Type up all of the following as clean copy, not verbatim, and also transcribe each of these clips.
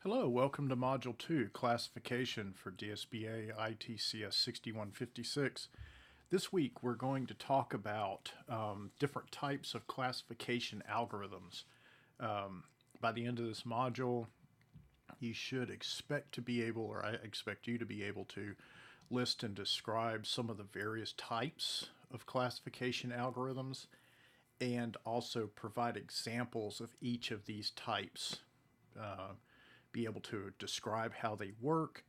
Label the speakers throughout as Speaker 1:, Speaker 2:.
Speaker 1: Hello, welcome to Module 2, Classification for DSBA ITCS 6156. This week we're going to talk about different types of classification algorithms. By the end of this module, you should expect to be able, or I expect you to be able to, list and describe some of the various types of classification algorithms and also provide examples of each of these types. Be able to describe how they work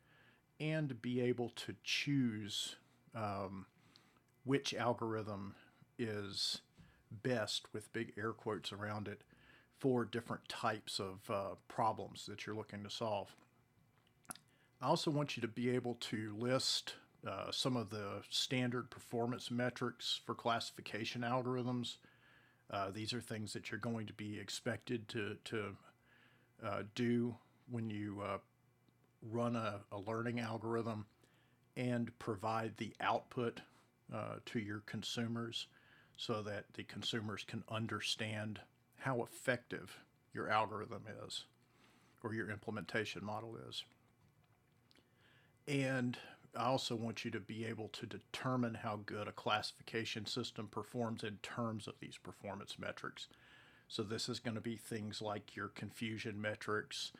Speaker 1: and be able to choose which algorithm is best, with big air quotes around it, for different types of problems that you're looking to solve. I also want you to be able to list some of the standard performance metrics for classification algorithms. These are things that you're going to be expected to do when you run a learning algorithm and provide the output to your consumers so that the consumers can understand how effective your algorithm is or your implementation model is. And I also want you to be able to determine how good a classification system performs in terms of these performance metrics. So this is going to be things like your confusion metrics,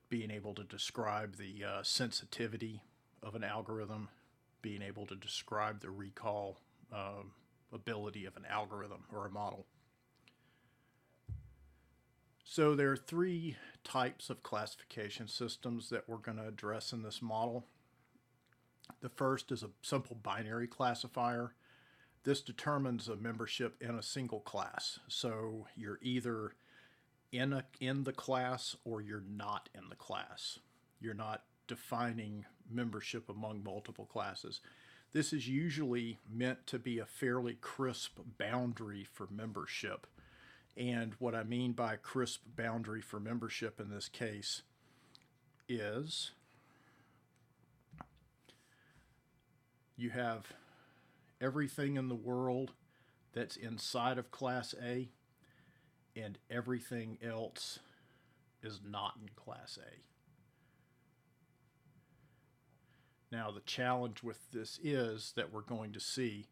Speaker 1: being able to describe the sensitivity of an algorithm, being able to describe the recall ability of an algorithm or a model. So there are three types of classification systems that we're going to address in this model. The first is a simple binary classifier. This determines a membership in a single class. So you're either in the class or you're not in the class. You're not defining membership among multiple classes. This is usually meant to be a fairly crisp boundary for membership. And what I mean by crisp boundary for membership in this case is you have everything in the world that's inside of Class A, and everything else is not in Class A. Now, the challenge with this is that we're going to see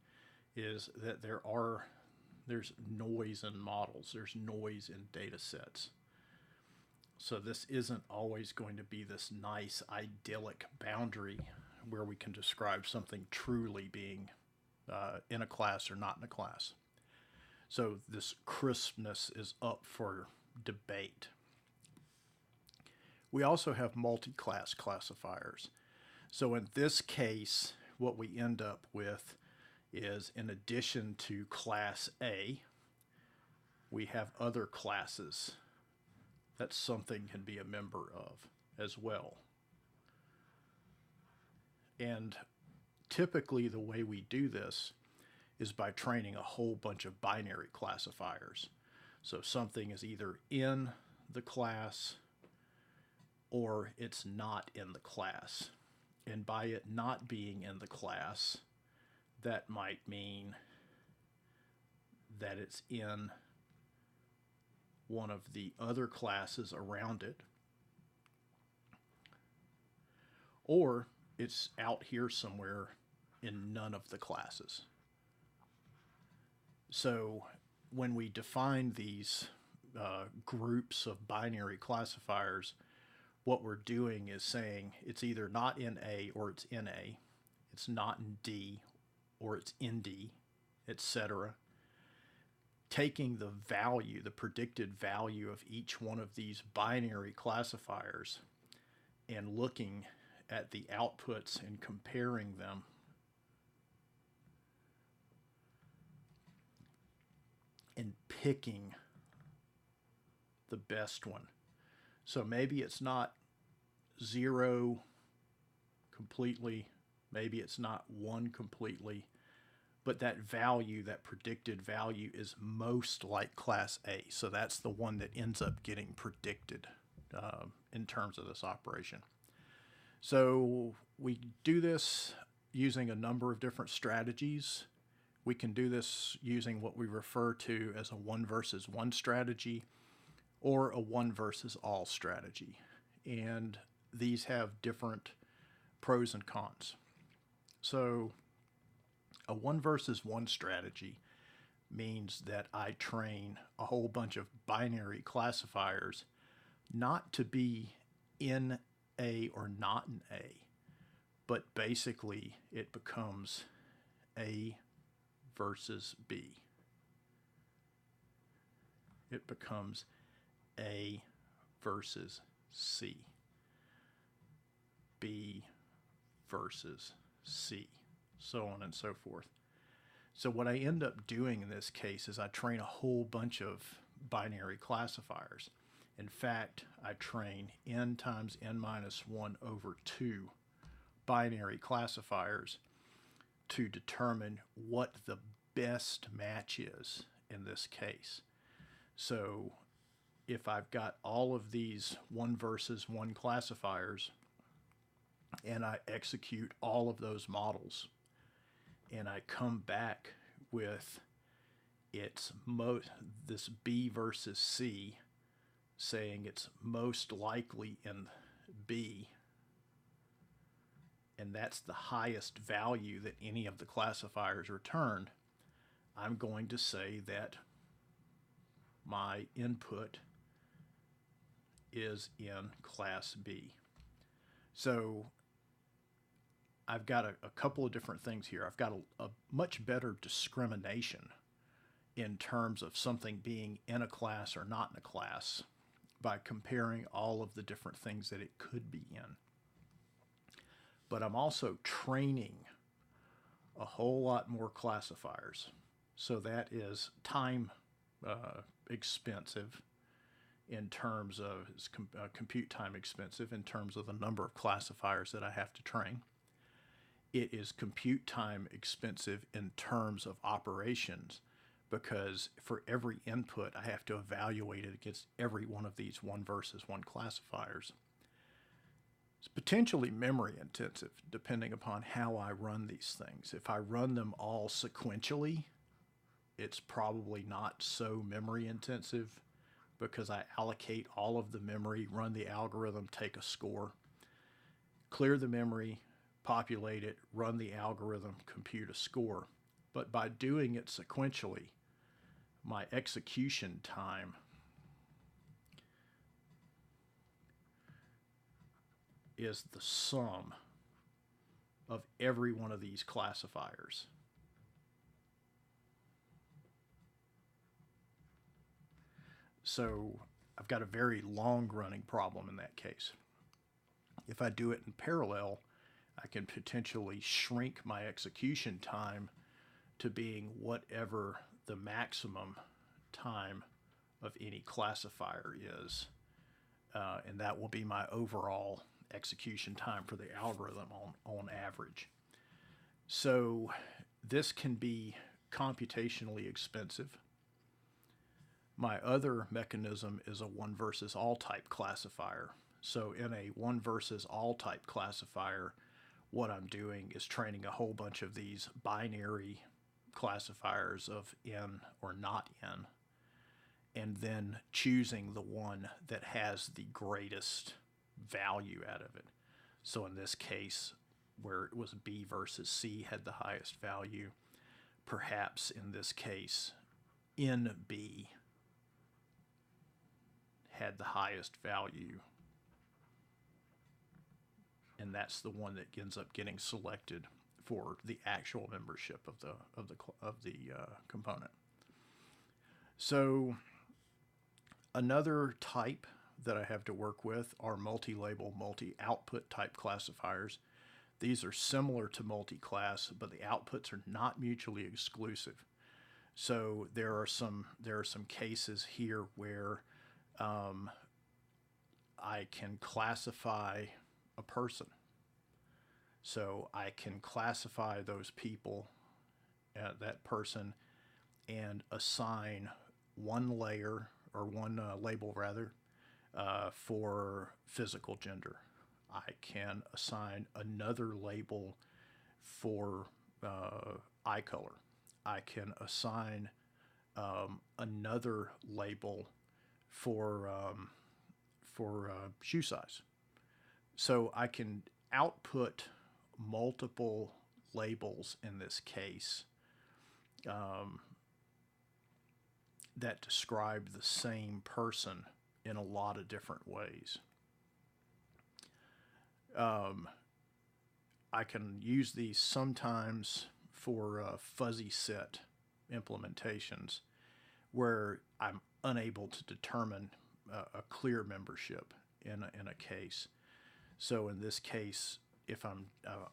Speaker 1: is that there's noise in models, there's noise in data sets. So this isn't always going to be this nice idyllic boundary where we can describe something truly being in a class or not in a class. So this crispness is up for debate. We also have multi-class classifiers. So in this case, what we end up with is, in addition to Class A, we have other classes that something can be a member of as well. And typically the way we do this is by training a whole bunch of binary classifiers. So something is either in the class or it's not in the class. And by it not being in the class, that might mean that it's in one of the other classes around it, or it's out here somewhere in none of the classes. So when we define these groups of binary classifiers, what we're doing is saying it's either not in A or it's in A, it's not in D or it's in D, etc. Taking the value, the predicted value of each one of these binary classifiers and looking at the outputs and comparing them and picking the best one. So maybe it's not 0 completely, maybe it's not 1 completely, but that value, that predicted value, is most like Class A. So that's the one that ends up getting predicted in terms of this operation. So we do this using a number of different strategies. We can do this using what we refer to as a 1 versus 1 strategy or a 1 versus all strategy. and these have different pros and cons. So a one versus one strategy means that I train a whole bunch of binary classifiers not to be in A or not in A, but basically it becomes A versus B. It becomes A versus C, B versus C, so on and so forth. So what I end up doing in this case is I train a whole bunch of binary classifiers. In fact, I train n times n minus 1 over 2 binary classifiers to determine what the best match is in this case. So if I've got all of these one versus one classifiers and I execute all of those models and I come back with this B versus C, saying it's most likely in B, and that's the highest value that any of the classifiers returned, I'm going to say that my input is in class B. So I've got a couple of different things here. I've got a much better discrimination in terms of something being in a class or not in a class by comparing all of the different things that it could be in. But I'm also training a whole lot more classifiers. So that is time expensive in terms of compute time expensive in terms of the number of classifiers that I have to train. It is compute time expensive in terms of operations, because for every input I have to evaluate it against every one of these one versus one classifiers. It's potentially memory intensive depending upon how I run these things. If I run them all sequentially, it's probably not so memory intensive because I allocate all of the memory, run the algorithm, take a score, clear the memory, populate it, run the algorithm, compute a score. But by doing it sequentially, my execution time is the sum of every one of these classifiers. So I've got a very long-running problem in that case. If I do it in parallel, I can potentially shrink my execution time to being whatever the maximum time of any classifier is. And that will be my overall execution time for the algorithm on average. So this can be computationally expensive. My other mechanism is a one versus all type classifier. So in a one versus all type classifier, what I'm doing is training a whole bunch of these binary classifiers of in or not in, and then choosing the one that has the greatest value out of it. So in this case, where it was B versus C had the highest value, perhaps in this case, in B had the highest value, and that's the one that ends up getting selected for the actual membership of the component. So another type that I have to work with are multi-label, multi-output type classifiers. These are similar to multi-class, but the outputs are not mutually exclusive. So there are some cases here where I can classify a person. So I can classify those people, that person, and assign one layer, or one label rather, for physical gender. I can assign another label for eye color. I can assign another label for shoe size. So I can output multiple labels in this case that describe the same person in a lot of different ways. I can use these sometimes for fuzzy set implementations where I'm unable to determine a clear membership in a case. So in this case, if I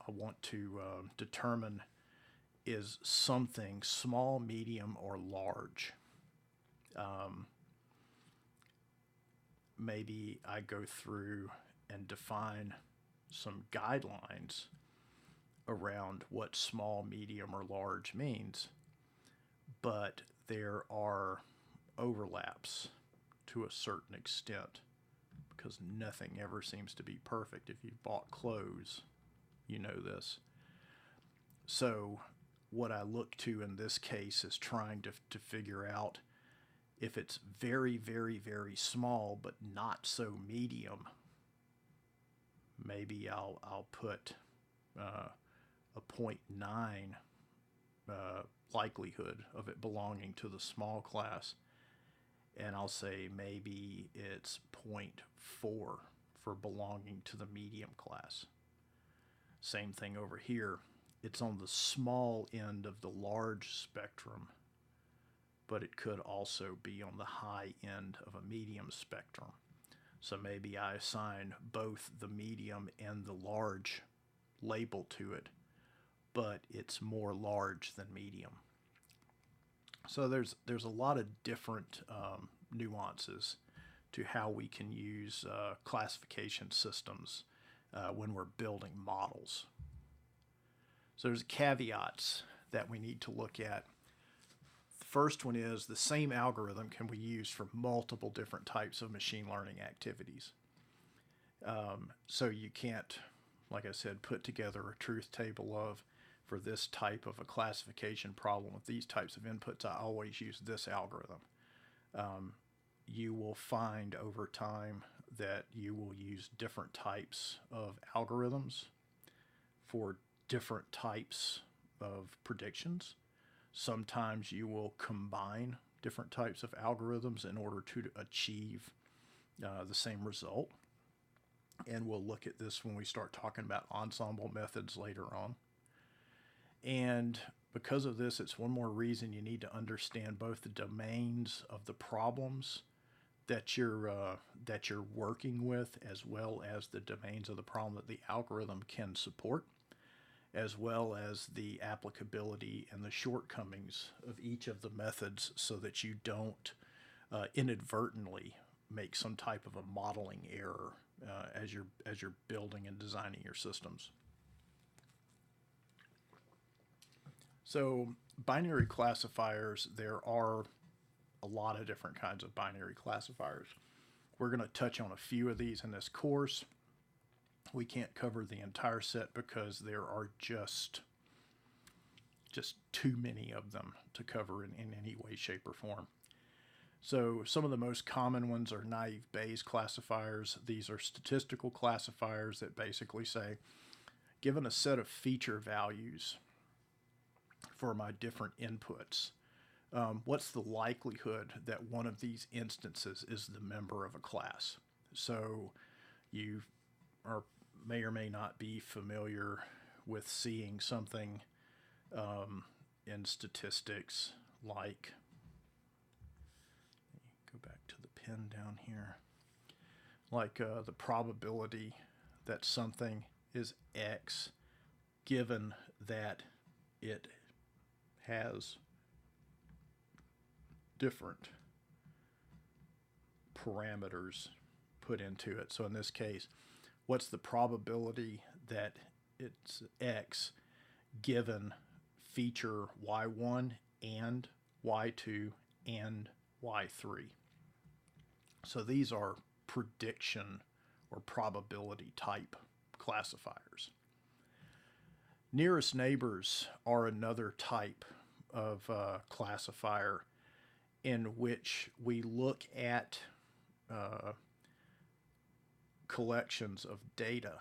Speaker 1: want to determine is something small, medium, or large, maybe I go through and define some guidelines around what small, medium, or large means, but there are overlaps to a certain extent because nothing ever seems to be perfect. If you've bought clothes, you know this. So what I look to in this case is trying to figure out if it's very, very, very small but not so medium. Maybe I'll put a 0.9 likelihood of it belonging to the small class, and I'll say maybe it's 0.4 for belonging to the medium class. Same thing over here. It's on the small end of the large spectrum, but it could also be on the high end of a medium spectrum. So maybe I assign both the medium and the large label to it, but it's more large than medium. So there's a lot of different nuances to how we can use classification systems when we're building models. So there's caveats that we need to look at. The first one is the same algorithm can be used for multiple different types of machine learning activities. So you can't, like I said, put together a truth table of, for this type of a classification problem with these types of inputs, I always use this algorithm. You will find over time that you will use different types of algorithms for different types of predictions. Sometimes you will combine different types of algorithms in order to achieve the same result. And we'll look at this when we start talking about ensemble methods later on. And because of this, it's one more reason you need to understand both the domains of the problems that you're working with, as well as the domains of the problem that the algorithm can support, as well as the applicability and the shortcomings of each of the methods, so that you don't inadvertently make some type of a modeling error as you're building and designing your systems. So binary classifiers, there are a lot of different kinds of binary classifiers. We're going to touch on a few of these in this course. We can't cover the entire set because there are just too many of them to cover in any way, shape, or form. So some of the most common ones are naive Bayes classifiers. These are statistical classifiers that basically say, given a set of feature values for my different inputs, what's the likelihood that one of these instances is the member of a class? So you may or may not be familiar with seeing something in statistics like, go back to the pen down here, like the probability that something is X given that it has different parameters put into it. So in this case, what's the probability that it's X given feature Y1 and Y2 and Y3? So these are prediction or probability type classifiers. Nearest neighbors are another type of classifier in which we look at collections of data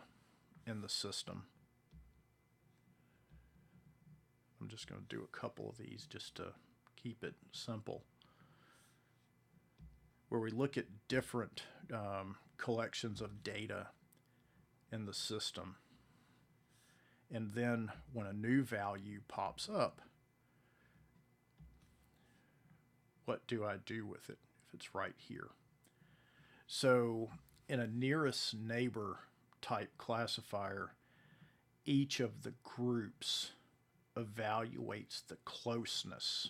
Speaker 1: in the system. I'm just going to do a couple of these just to keep it simple, where we look at different collections of data in the system. And then when a new value pops up, what do I do with it if it's right here? So in a nearest neighbor type classifier, each of the groups evaluates the closeness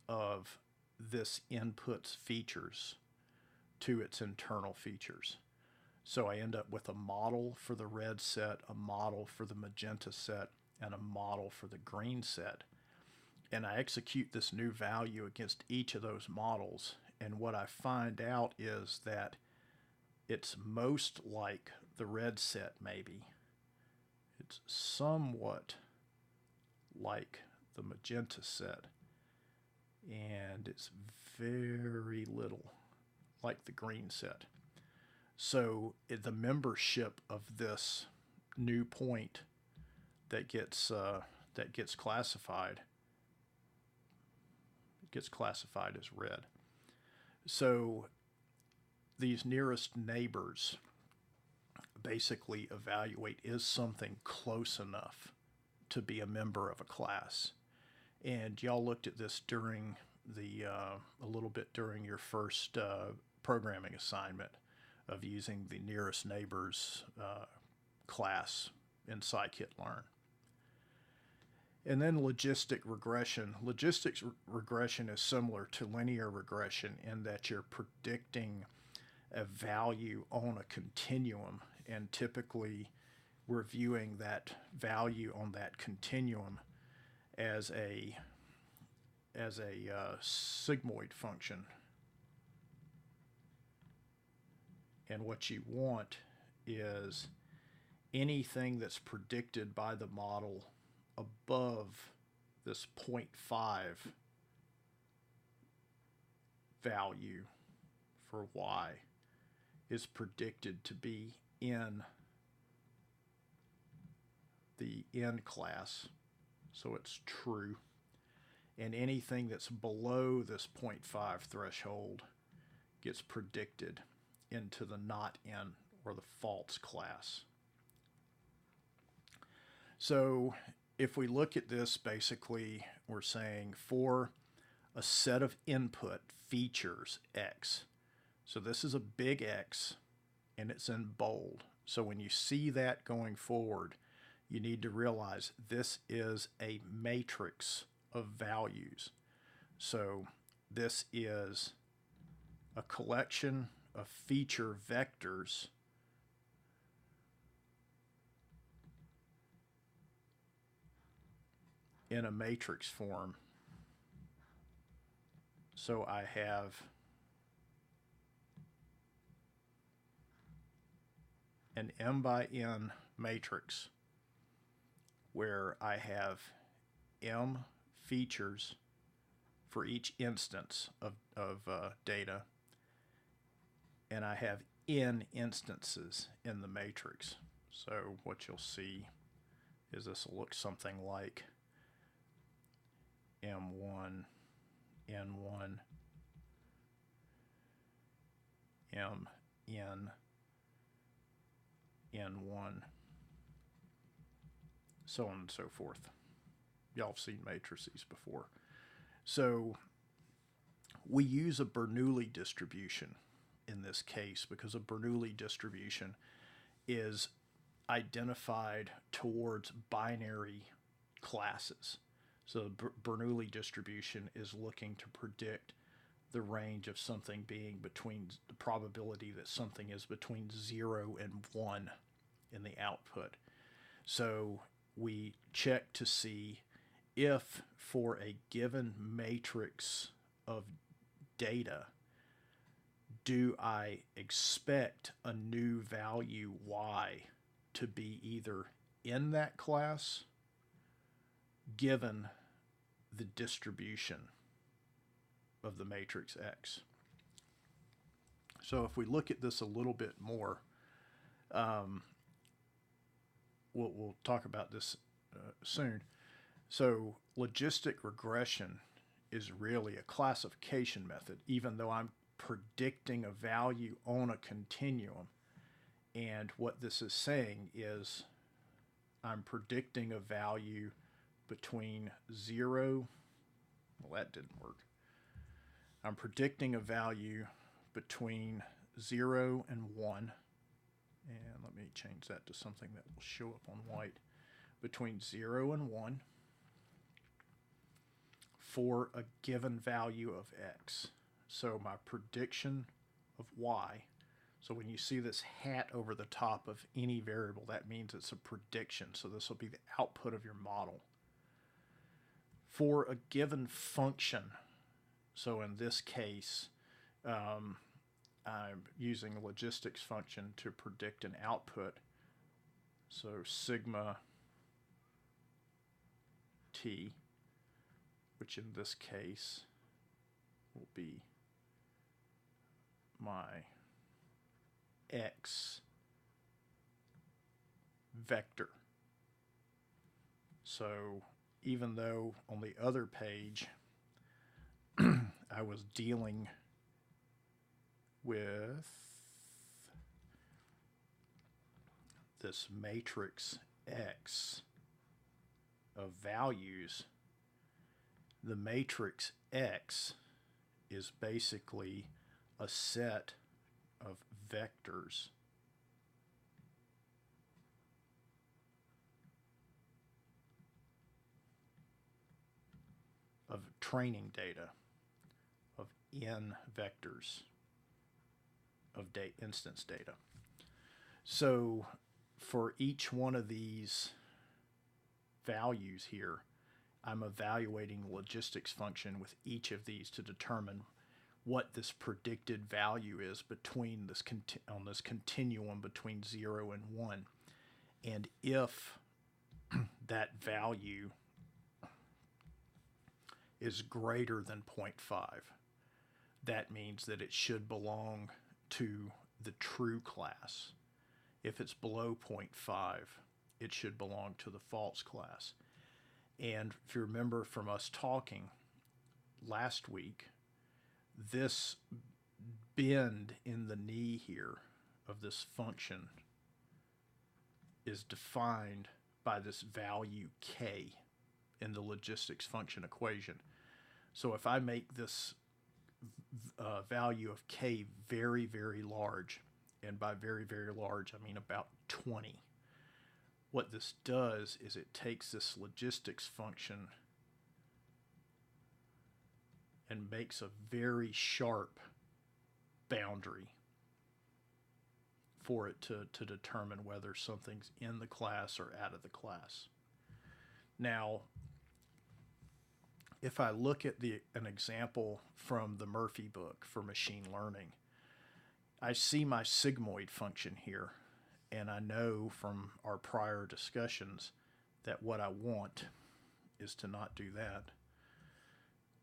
Speaker 1: of this input's features to its internal features. So I end up with a model for the red set, a model for the magenta set, and a model for the green set. And I execute this new value against each of those models. And what I find out is that it's most like the red set, maybe. It's somewhat like the magenta set. And it's very little like the green set. So the membership of this new point that gets classified as red. So these nearest neighbors basically evaluate, is something close enough to be a member of a class? And y'all looked at this during the a little bit during your first programming assignment of using the nearest neighbors class in scikit-learn. And then logistic regression. Logistics regression is similar to linear regression in that you're predicting a value on a continuum, and typically we're viewing that value on that continuum as a sigmoid function. And what you want is anything that's predicted by the model above this 0.5 value for y is predicted to be in the n class, so it's true. And anything that's below this 0.5 threshold gets predicted into the not in or the false class. So if we look at this, basically we're saying for a set of input features X. So this is a big X and it's in bold. So when you see that going forward, you need to realize this is a matrix of values. So this is a collection of feature vectors in a matrix form. So I have an m by n matrix where I have m features for each instance of data, and I have n instances in the matrix. So what you'll see is this will look something like M1, N1, Mn, N1, so on and so forth. Y'all have seen matrices before. So we use a Bernoulli distribution in this case because a Bernoulli distribution is identified towards binary classes. So the Bernoulli distribution is looking to predict the range of something being between the probability that something is between 0 and 1 in the output. So we check to see if for a given matrix of data, do I expect a new value y to be either in that class given the distribution of the matrix X. So if we look at this a little bit more, Um, we'll talk about this soon. So logistic regression is really a classification method, even though I'm predicting a value on a continuum. And what this is saying is I'm predicting a value between 0, well, that didn't work. I'm predicting a value between 0 and 1. And let me change that to something that will show up on white. Between 0 and 1 for a given value of x. So my prediction of y. So when you see this hat over the top of any variable, that means it's a prediction. So this will be the output of your model. For a given function, so in this case, I'm using a logistics function to predict an output. So sigma t, which in this case will be my x vector. So even though on the other page I was dealing with this matrix X of values, the matrix X is basically a set of vectors of training data of n vectors of instance data. So for each one of these values here, I'm evaluating the logistics function with each of these to determine what this predicted value is between this on this continuum between 0 and 1. And if that value is greater than 0.5, that means that it should belong to the true class. If it's below 0.5, it should belong to the false class. And if you remember from us talking last week, this bend in the knee here of this function is defined by this value k in the logistics function equation. So if I make this value of k very, very large, and by very, very large, I mean about 20, what this does is it takes this logistics function and makes a very sharp boundary for it to determine whether something's in the class or out of the class. Now, if I look at an example from the Murphy book for machine learning, I see my sigmoid function here, and I know from our prior discussions that what I want is to not do that.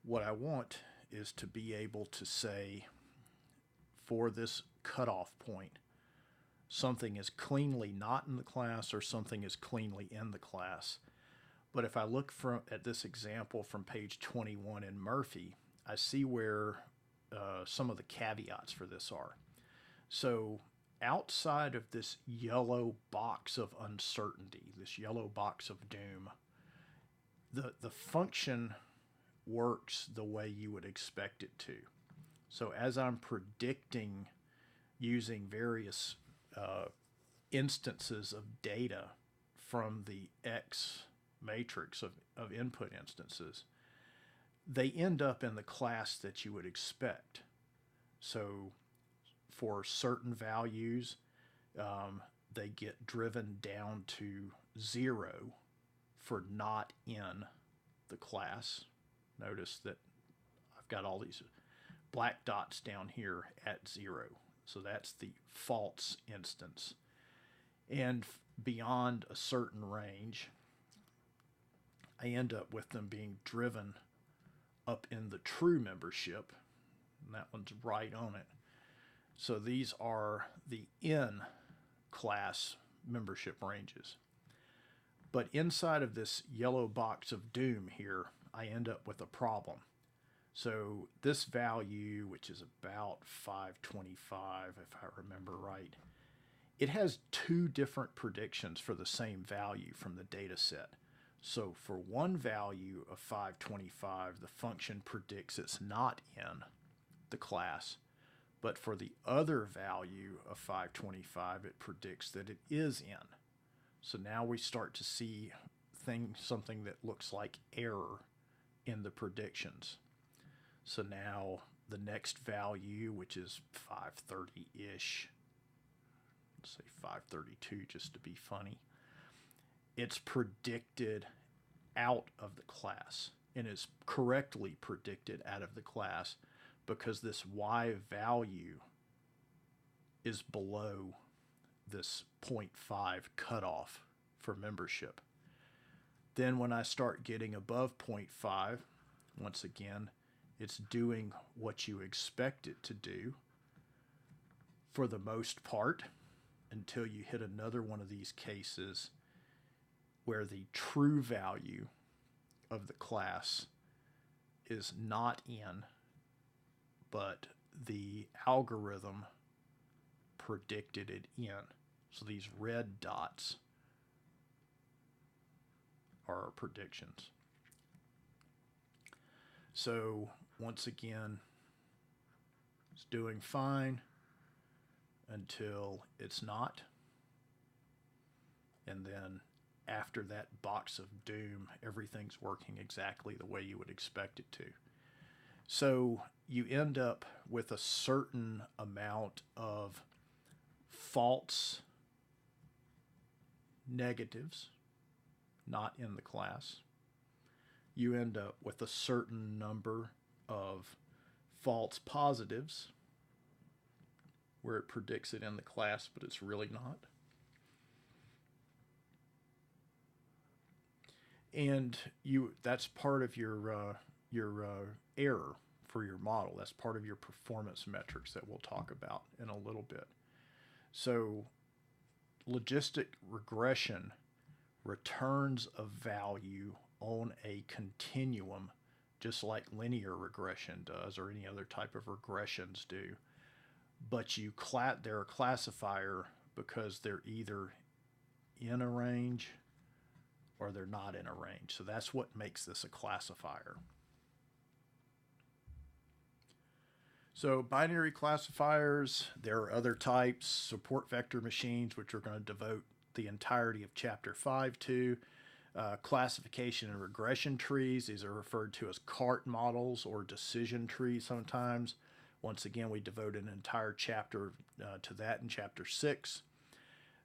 Speaker 1: What I want is to be able to say, for this cutoff point, something is cleanly not in the class or something is cleanly in the class. But if I look at this example from page 21 in Murphy, I see where some of the caveats for this are. So outside of this yellow box of uncertainty, this yellow box of doom, the function works the way you would expect it to. So as I'm predicting using various instances of data from the X matrix of input instances, they end up in the class that you would expect. So for certain values, they get driven down to 0 for not in the class. Notice that I've got all these black dots down here at 0. So that's the false instance. And beyond a certain range, I end up with them being driven up in the true membership. And that one's right on it. So these are the in class membership ranges. But inside of this yellow box of doom here, I end up with a problem. So this value, which is about 525, if I remember right, it has two different predictions for the same value from the data set. So for one value of 525, the function predicts it's not in the class. But for the other value of 525, it predicts that it is in. So now we start to see something that looks like error in the predictions. So now the next value, which is 530-ish, let's say 532 just to be funny, it's predicted out of the class and is correctly predicted out of the class because this y value is below this 0.5 cutoff for membership. Then when I start getting above 0.5, once again, it's doing what you expect it to do for the most part until you hit another one of these cases where the true value of the class is not in, but the algorithm predicted it in. So these red dots are our predictions. So once again, it's doing fine until it's not. And then after that box of doom, everything's working exactly the way you would expect it to. So you end up with a certain amount of false negatives not in the class. You end up with a certain number of false positives where it predicts it in the class, but it's really not. And that's part of your error for your model. That's part of your performance metrics that we'll talk about in a little bit. So logistic regression returns a value on a continuum just like linear regression does or any other type of regressions do. But they're a classifier because they're either in a range or they're not in a range. So that's what makes this a classifier. So binary classifiers, there are other types, support vector machines, which we're going to devote the entirety of Chapter 5 to. Classification and regression trees, these are referred to as CART models or decision trees sometimes. Once again, we devote an entire chapter to that in Chapter 6.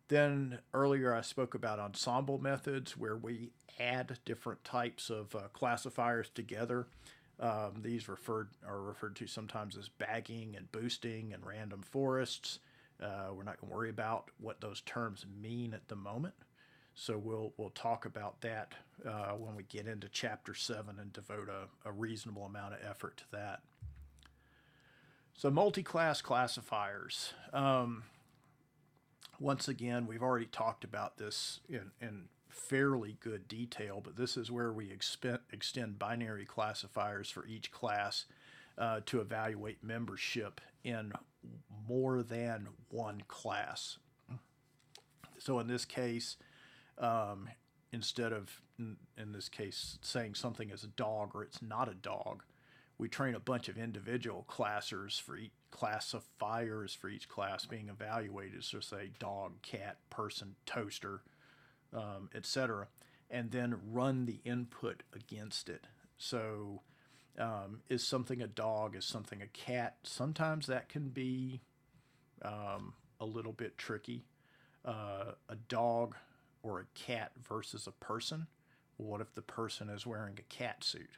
Speaker 1: Then earlier I spoke about ensemble methods where we add different types of classifiers together. These are referred to sometimes as bagging and boosting and random forests. We're not going to worry about what those terms mean at the moment. So we'll talk about that when we get into Chapter 7 and devote a reasonable amount of effort to that. So multi-class classifiers. Once again, we've already talked about this in fairly good detail, but this is where we extend binary classifiers for each class to evaluate membership in more than one class. So in this case, instead of, in this case, saying something is a dog or it's not a dog, we train a bunch of individual classifiers for each class being evaluated. So say dog, cat, person, toaster, etc., and then run the input against it. So is something a dog? Is something a cat? Sometimes that can be a little bit tricky. A dog or a cat versus a person. Well, what if the person is wearing a cat suit?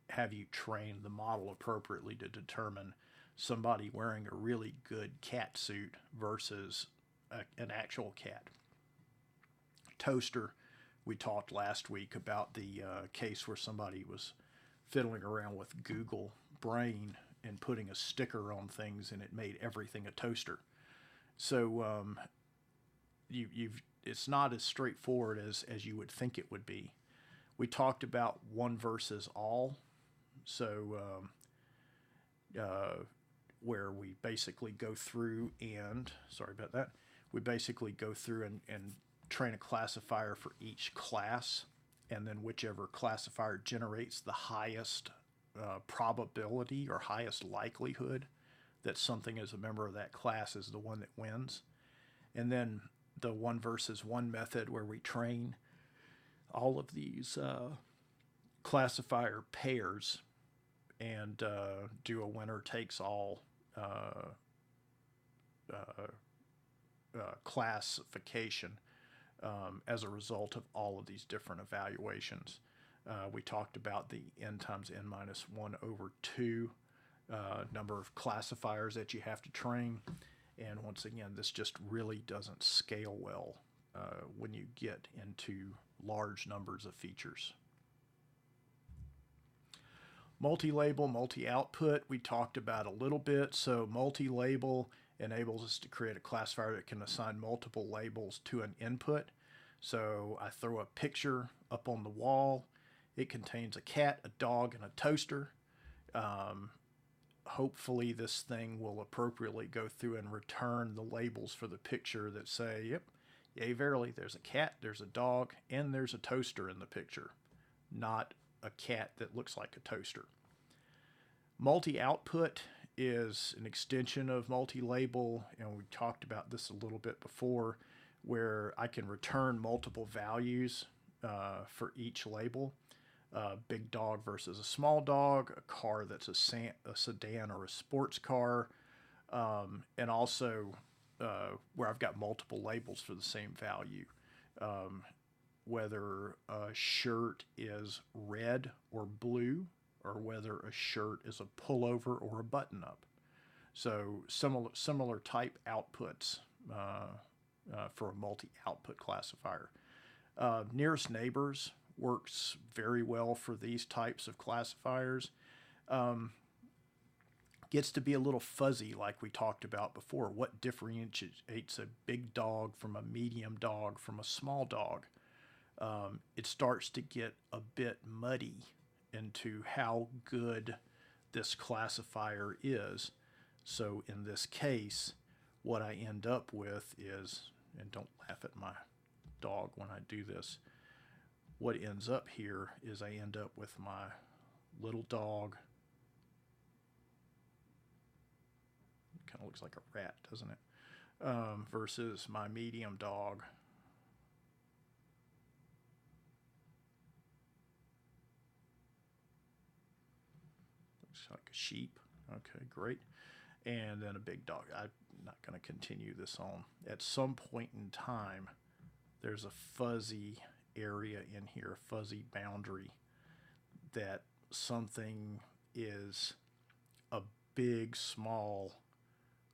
Speaker 1: Have you trained the model appropriately to determine somebody wearing a really good cat suit versus an actual cat? Toaster, we talked last week about the case where somebody was fiddling around with Google Brain and putting a sticker on things and it made everything a toaster. So it's not as straightforward as you would think it would be. We talked about one versus all. So where we basically go through and, sorry about that, we basically go through and train a classifier for each class, and then whichever classifier generates the highest probability or highest likelihood that something is a member of that class is the one that wins. And then the one versus one method, where we train all of these classifier pairs and do a winner takes all classification as a result of all of these different evaluations. We talked about the n times n minus 1 over 2 number of classifiers that you have to train. And once again, this just really doesn't scale well when you get into large numbers of features. Multi-label, multi-output, we talked about a little bit. So multi-label enables us to create a classifier that can assign multiple labels to an input. So I throw a picture up on the wall. It contains a cat, a dog, and a toaster. Hopefully this thing will appropriately go through and return the labels for the picture that say, yep, yea, verily, there's a cat, there's a dog, and there's a toaster in the picture, not a cat that looks like a toaster. Multi-output is an extension of multi-label, and we talked about this a little bit before, where I can return multiple values for each label. Big dog versus a small dog, a car that's a sedan or a sports car, and also where I've got multiple labels for the same value. Whether a shirt is red or blue, or whether a shirt is a pullover or a button-up. So similar type outputs for a multi-output classifier. Nearest neighbors works very well for these types of classifiers. Gets to be a little fuzzy, like we talked about before. What differentiates a big dog from a medium dog from a small dog? It starts to get a bit muddy into how good this classifier is. So in this case, what I end up with is, and don't laugh at my dog when I do this, what ends up here is I end up with my little dog. It kind of looks like a rat, doesn't it? Versus my medium dog. Looks like a sheep. Okay, great. And then a big dog. I'm not going to continue this on. At some point in time, there's a fuzzy area in here, a fuzzy boundary, that something is a big small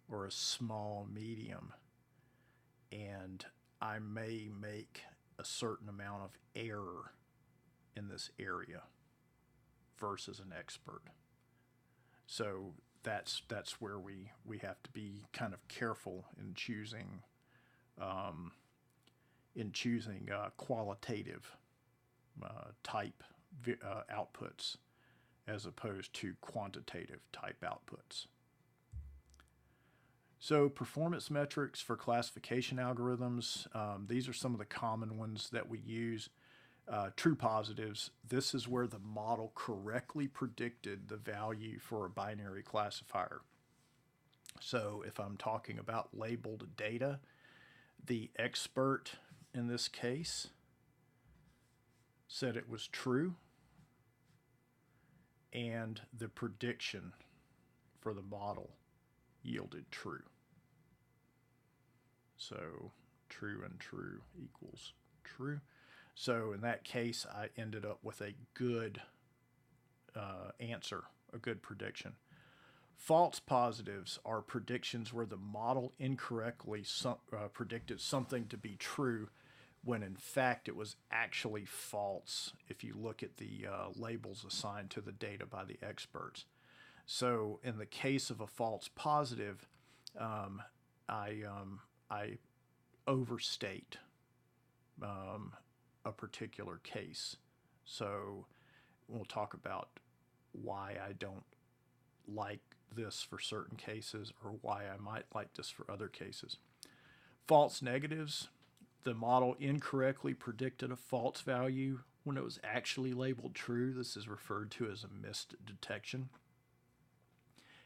Speaker 1: or a small medium, and I may make a certain amount of error in this area versus an expert. So that's where we have to be kind of careful in choosing qualitative type outputs as opposed to quantitative type outputs. So performance metrics for classification algorithms, these are some of the common ones that we use. True positives, this is where the model correctly predicted the value for a binary classifier. So if I'm talking about labeled data, the expert in this case said it was true, and the prediction for the model yielded true. So true and true equals true. So in that case, I ended up with a good answer, a good prediction. False positives are predictions where the model incorrectly predicted something to be true when in fact it was actually false if you look at the labels assigned to the data by the experts. So in the case of a false positive, I overstate a particular case. So we'll talk about why I don't like this for certain cases or why I might like this for other cases. False negatives. The model incorrectly predicted a false value when it was actually labeled true. This is referred to as a missed detection.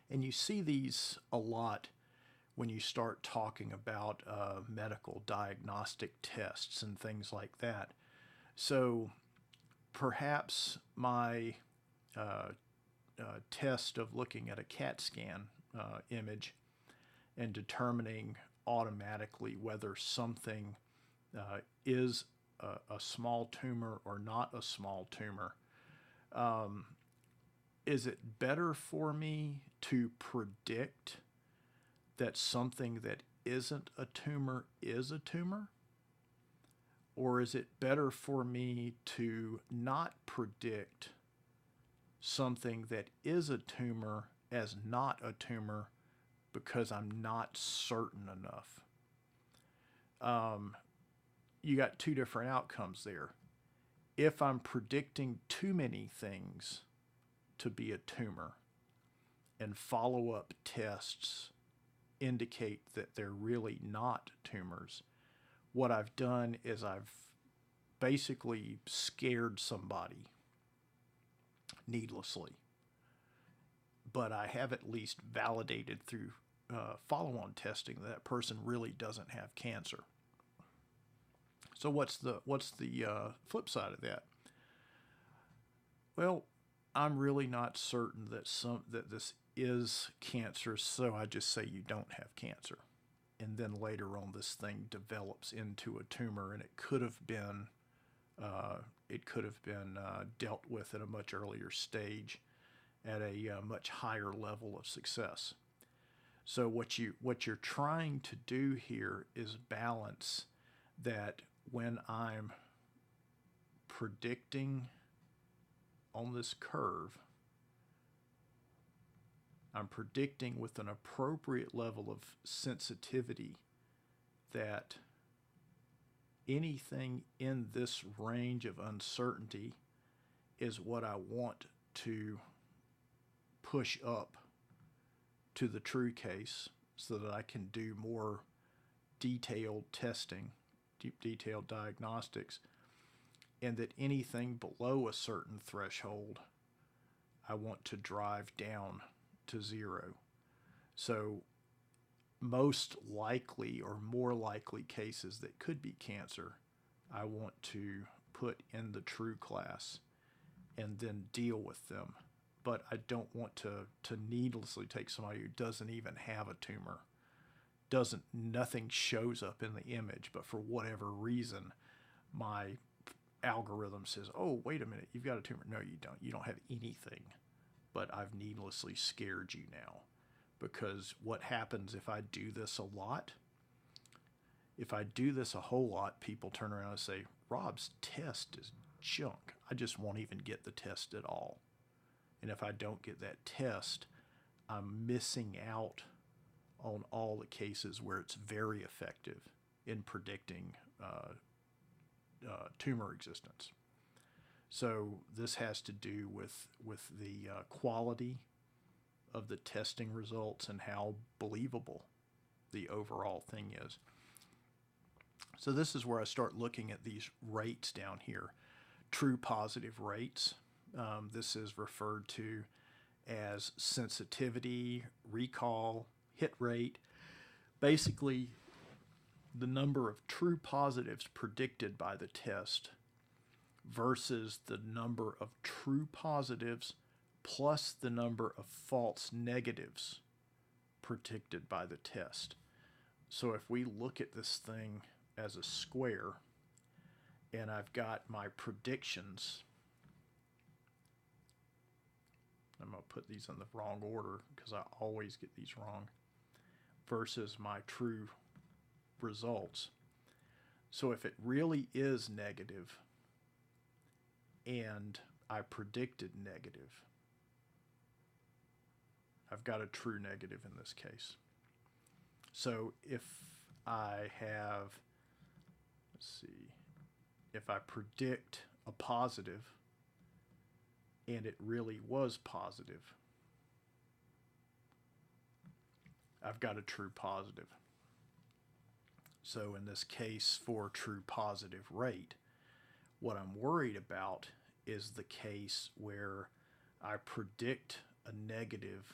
Speaker 1: And you see these a lot when you start talking about medical diagnostic tests and things like that. So perhaps my test of looking at a CAT scan image and determining automatically whether something is a small tumor or not a small tumor. Is it better for me to predict that something that isn't a tumor is a tumor? Or is it better for me to not predict something that is a tumor as not a tumor because I'm not certain enough? You got two different outcomes there. If I'm predicting too many things to be a tumor and follow-up tests indicate that they're really not tumors, what I've done is I've basically scared somebody needlessly. But I have at least validated through follow-on testing that person really doesn't have cancer. So what's the flip side of that? Well, I'm really not certain that this is cancer, so I just say you don't have cancer. And then later on, this thing develops into a tumor, and it could have been dealt with at a much earlier stage, at a much higher level of success. So what you're trying to do here is balance that when I'm predicting on this curve, I'm predicting with an appropriate level of sensitivity that anything in this range of uncertainty is what I want to push up to the true case so that I can do more detailed testing, detailed diagnostics, and that anything below a certain threshold I want to drive down to zero. So most likely or more likely cases that could be cancer, I want to put in the true class and then deal with them. But I don't want to needlessly take somebody who doesn't even have a tumor. Nothing shows up in the image, but for whatever reason, my algorithm says, oh, wait a minute, you've got a tumor. No, you don't. You don't have anything. But I've needlessly scared you now. Because what happens if I do this a lot? If I do this a whole lot, people turn around and say, Rob's test is junk. I just won't even get the test at all. And if I don't get that test, I'm missing out on all the cases where it's very effective in predicting tumor existence. So this has to do with the quality of the testing results and how believable the overall thing is. So this is where I start looking at these rates down here. True positive rates. This is referred to as sensitivity, recall, hit rate. Basically, the number of true positives predicted by the test versus the number of true positives plus the number of false negatives predicted by the test. So if we look at this thing as a square, and I've got my predictions, I'm going to put these in the wrong order because I always get these wrong, versus my true results. So if it really is negative and I predicted negative, I've got a true negative in this case. So if I have, let's see, if I predict a positive and it really was positive, I've got a true positive. So in this case, for true positive rate, what I'm worried about is the case where I predict a negative,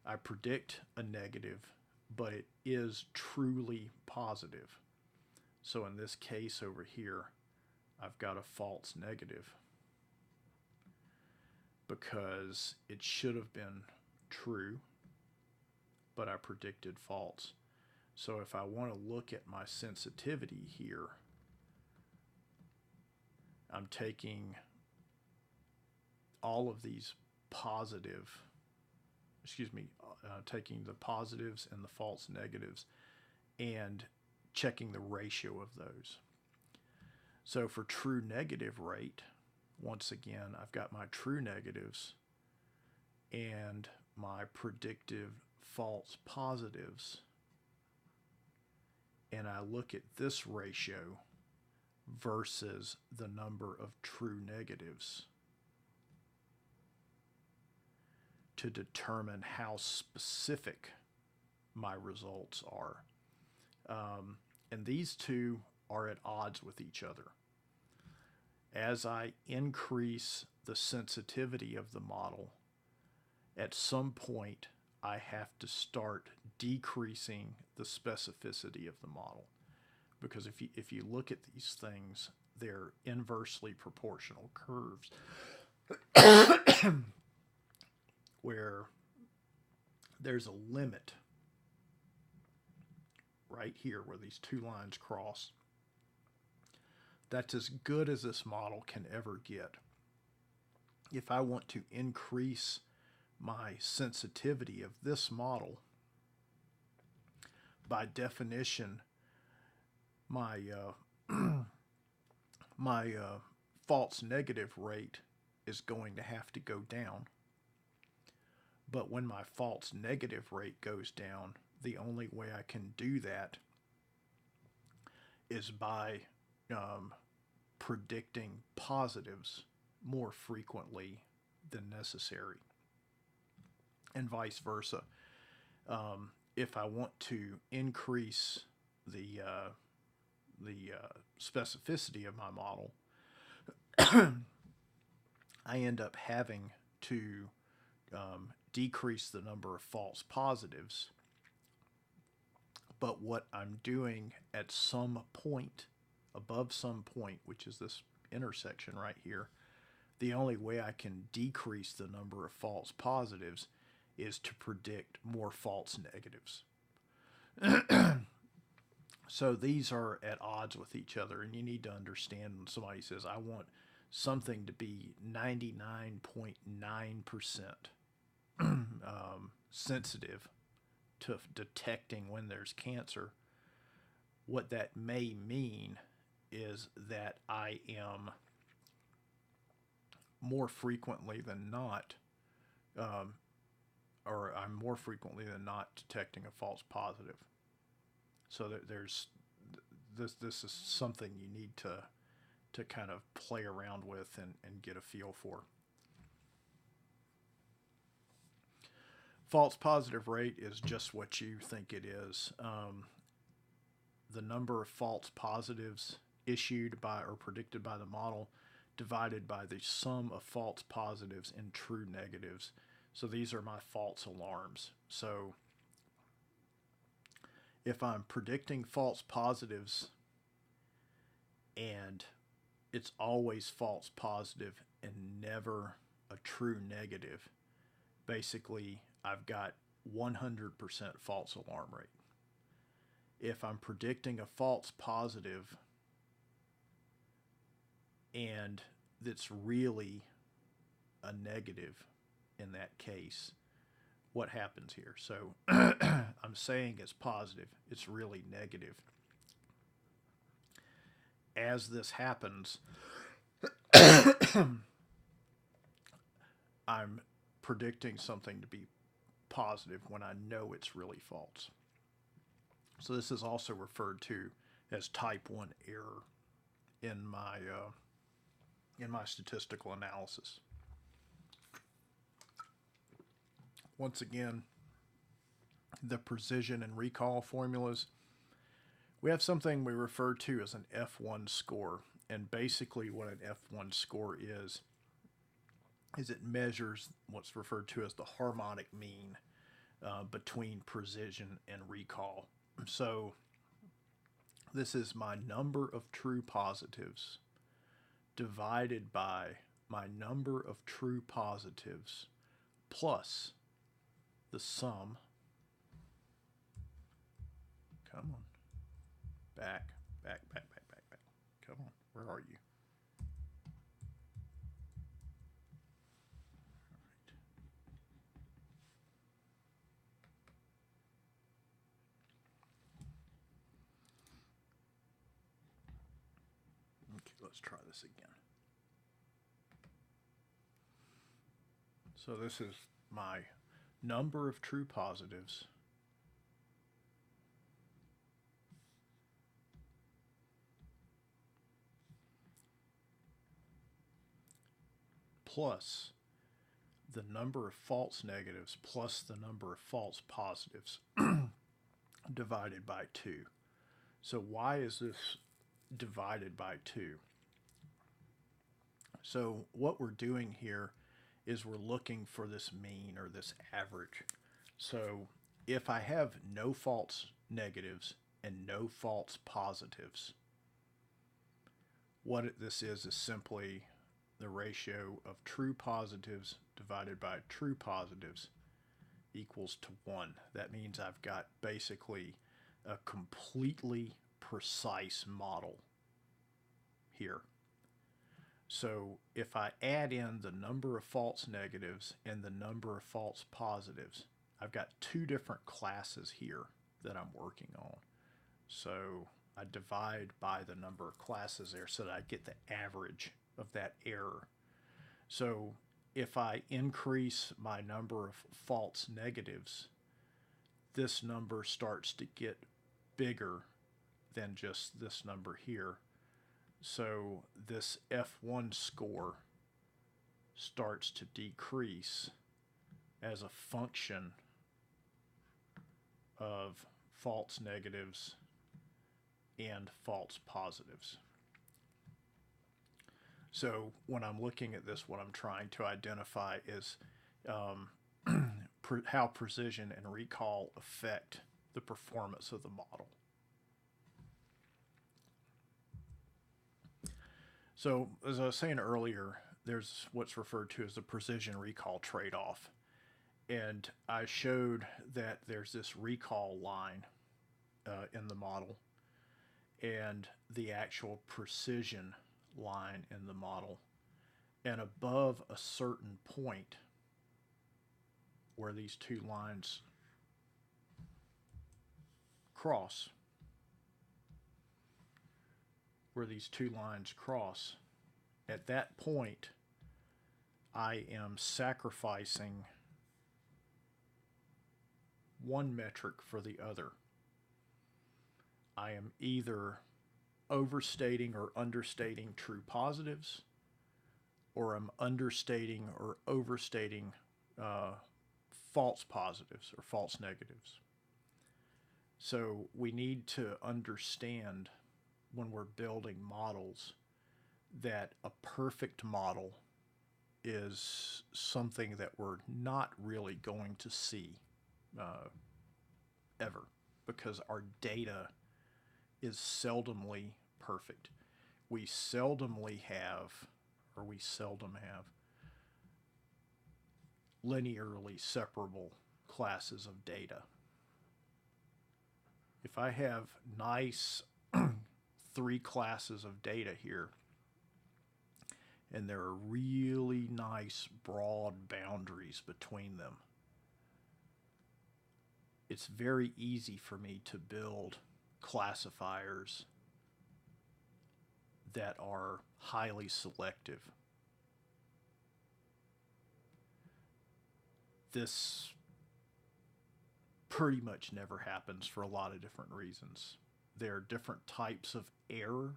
Speaker 1: I predict a negative, but it is truly positive. So in this case over here, I've got a false negative because it should have been true, but I predicted false. So if I want to look at my sensitivity here, I'm taking all of these positive, taking the positives and the false negatives and checking the ratio of those. So for true negative rate, once again, I've got my true negatives and my predictive false positives, and I look at this ratio versus the number of true negatives to determine how specific my results are. And these two are at odds with each other. As I increase the sensitivity of the model, at some point I have to start decreasing the specificity of the model. Because if you look at these things, they're inversely proportional curves where there's a limit right here where these two lines cross. That's as good as this model can ever get. If I want to increase my sensitivity of this model, by definition, my false negative rate is going to have to go down. But when my false negative rate goes down, the only way I can do that is by predicting positives more frequently than necessary, and vice versa. If I want to increase the specificity of my model, I end up having to decrease the number of false positives. But what I'm doing at some point, above some point, which is this intersection right here, the only way I can decrease the number of false positives is to predict more false negatives. So these are at odds with each other, and you need to understand when somebody says, I want something to be 99.9% sensitive to detecting when there's cancer, what that may mean is that I am more frequently than not, or I'm more frequently than not detecting a false positive. So there's this is something you need to kind of play around with and get a feel for. False positive rate is just what you think it is. The number of false positives issued by or predicted by the model divided by the sum of false positives and true negatives. So these are my false alarms. So if I'm predicting false positives and it's always false positive and never a true negative, basically I've got 100% false alarm rate. If I'm predicting a false positive and that's really a negative in that case, what happens here? So I'm saying it's positive, it's really negative. As this happens, I'm predicting something to be positive when I know it's really false. So this is also referred to as type 1 error in my statistical analysis. Once again, the precision and recall formulas. We have something we refer to as an F1 score, and basically what an F1 score is it measures what's referred to as the harmonic mean between precision and recall. So this is my number of true positives divided by my number of true positives plus the sum. Come on. Back. Come on. Where are you? Okay, let's try this again. So this is my number of true positives plus the number of false negatives plus the number of false positives divided by 2. So why is this divided by 2? So what we're doing here is we're looking for this mean or this average. So if I have no false negatives and no false positives, what this is simply the ratio of true positives divided by true positives equals to 1. That means I've got basically a completely precise model here. So if I add in the number of false negatives and the number of false positives, I've got 2 different classes here that I'm working on. So I divide by the number of classes there so that I get the average of that error. So if I increase my number of false negatives, this number starts to get bigger than just this number here. So this F1 score starts to decrease as a function of false negatives and false positives. So when I'm looking at this, what I'm trying to identify is how precision and recall affect the performance of the model. So as I was saying earlier, there's what's referred to as the precision recall trade-off. And I showed that there's this recall line in the model and the actual precision line in the model. And above a certain point where these 2 lines cross, at that point I am sacrificing one metric for the other. I am either overstating or understating true positives, or I'm understating or overstating false positives or false negatives. So we need to understand when we're building models that a perfect model is something that we're not really going to see ever, because our data is seldomly perfect. We seldom have linearly separable classes of data. If I have nice 3 classes of data here, and there are really nice broad boundaries between them, it's very easy for me to build classifiers that are highly selective. This pretty much never happens for a lot of different reasons. There are different types of error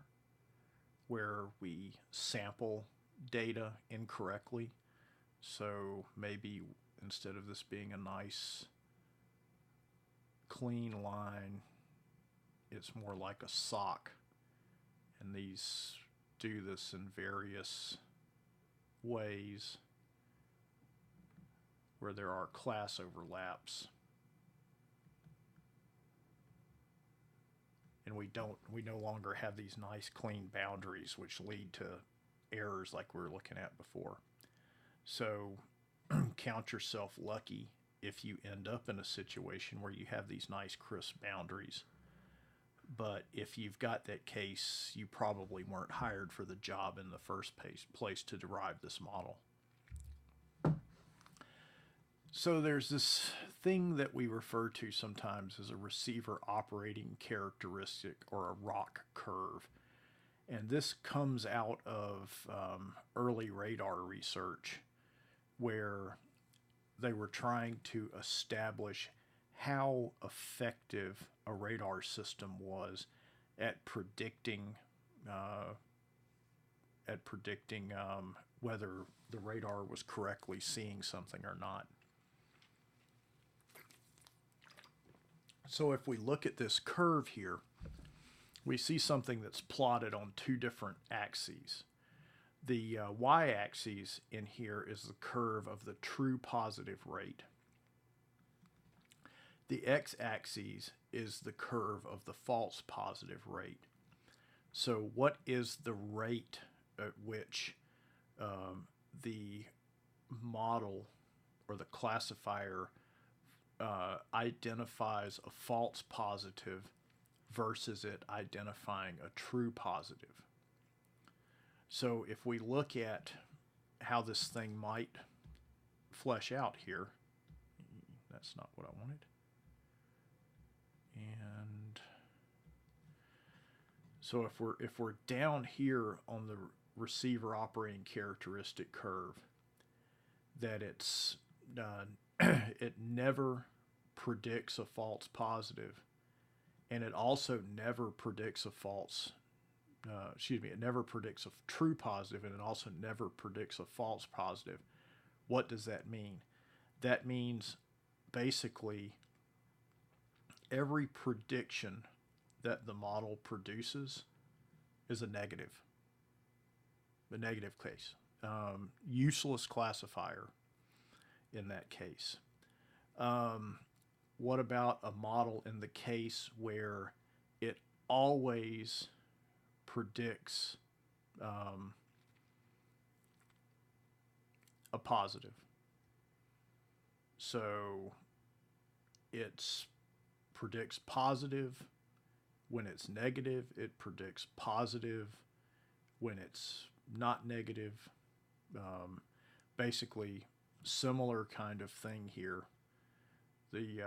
Speaker 1: where we sample data incorrectly. So maybe instead of this being a nice clean line, it's more like a sock. And these do this in various ways where there are class overlaps. And we no longer have these nice clean boundaries which lead to errors like we were looking at before. So count yourself lucky if you end up in a situation where you have these nice crisp boundaries. But if you've got that case, you probably weren't hired for the job in the first place to derive this model. So there's this thing that we refer to sometimes as a receiver operating characteristic, or a ROC curve. And this comes out of early radar research, where they were trying to establish how effective a radar system was at predicting whether the radar was correctly seeing something or not. So if we look at this curve here, we see something that's plotted on two different axes. The y-axis in here is the curve of the true positive rate. The x-axis is the curve of the false positive rate. So what is the rate at which the model or the classifier identifies a false positive versus it identifying a true positive? So if we look at how this thing might flesh out here, that's not what I wanted. And so if we're down here on the receiver operating characteristic curve, that it's it never predicts a false positive, and it also never predicts a it never predicts a true positive, and it also never predicts a false positive. What does that mean? That means basically every prediction that the model produces is a negative case. Useless classifier in that case. What about a model in the case where it always predicts a positive? So it predicts positive when it's negative. It predicts positive when it's not negative. Basically, similar kind of thing here. The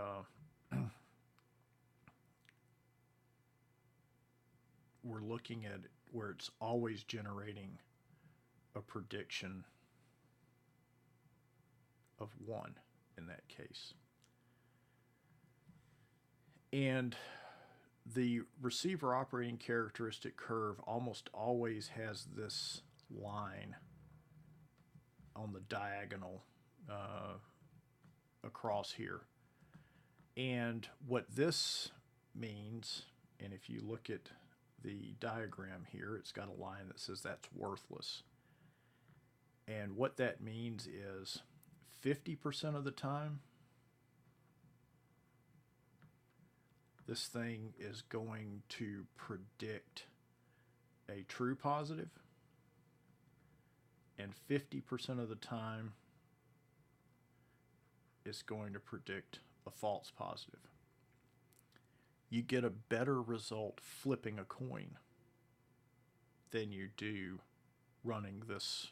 Speaker 1: we're looking at it where it's always generating a prediction of 1 in that case. And the receiver operating characteristic curve almost always has this line on the diagonal across here. And what this means, and if you look at the diagram here, it's got a line that says that's worthless. And what that means is 50% of the time, this thing is going to predict a true positive, and 50% of the time it's going to predict a false positive. You get a better result flipping a coin than you do running this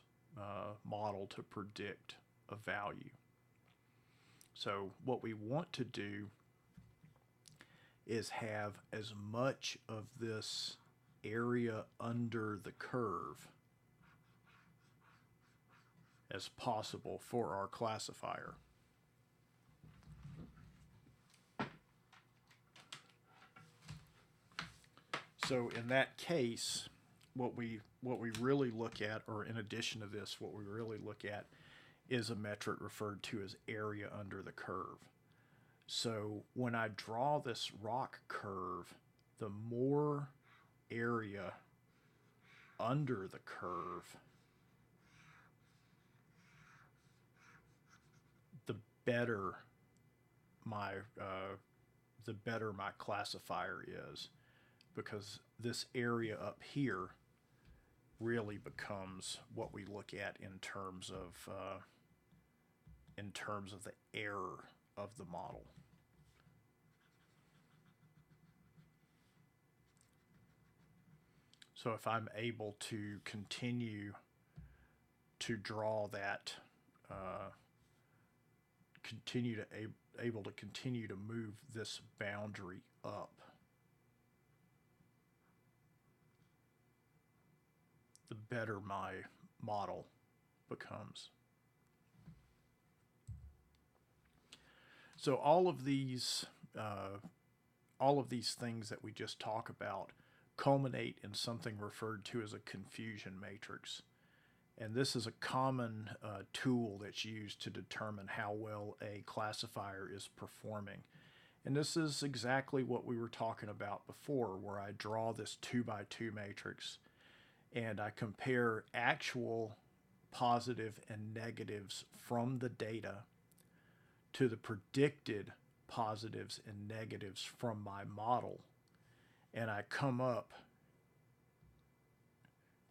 Speaker 1: model to predict a value. So what we want to do is have as much of this area under the curve as possible for our classifier. So in that case, what we really look at, or in addition to this, what we really look at is a metric referred to as area under the curve. So when I draw this rock curve, the more area under the curve, the better my classifier is, because this area up here really becomes what we look at in terms of the error of the model. So if I'm able to continue to draw that, able to continue to move this boundary up, the better my model becomes. So all of these things that we just talk about culminate in something referred to as a confusion matrix. And this is a common tool that's used to determine how well a classifier is performing. And this is exactly what we were talking about before, where I draw this 2x2 matrix and I compare actual positive and negatives from the data to the predicted positives and negatives from my model. And I come up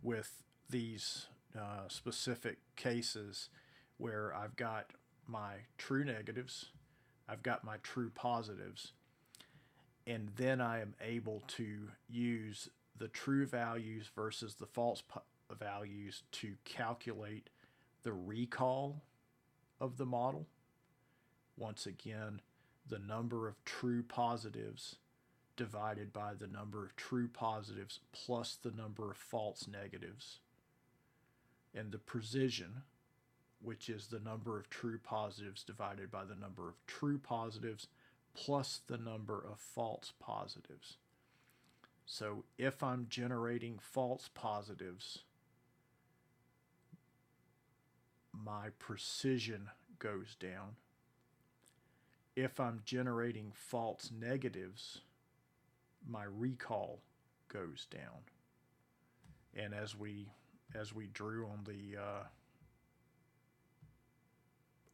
Speaker 1: with these specific cases where I've got my true negatives, I've got my true positives, and then I am able to use the true values versus the false values to calculate the recall of the model. Once again, the number of true positives divided by the number of true positives plus the number of false negatives. And the precision, which is the number of true positives divided by the number of true positives plus the number of false positives. So if I'm generating false positives, my precision goes down. If I'm generating false negatives, my recall goes down. And as we drew on the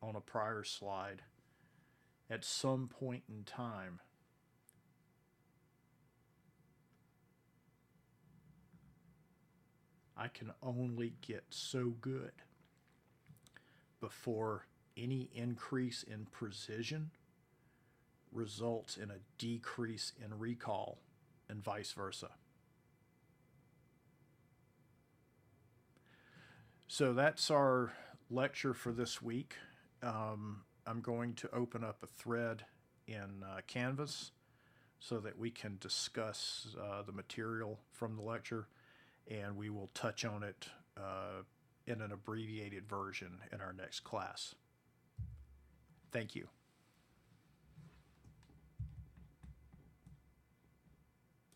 Speaker 1: on a prior slide, at some point in time, I can only get so good before any increase in precision results in a decrease in recall, and vice versa. So that's our lecture for this week. I'm going to open up a thread in Canvas so that we can discuss the material from the lecture, and we will touch on it in an abbreviated version in our next class. Thank you.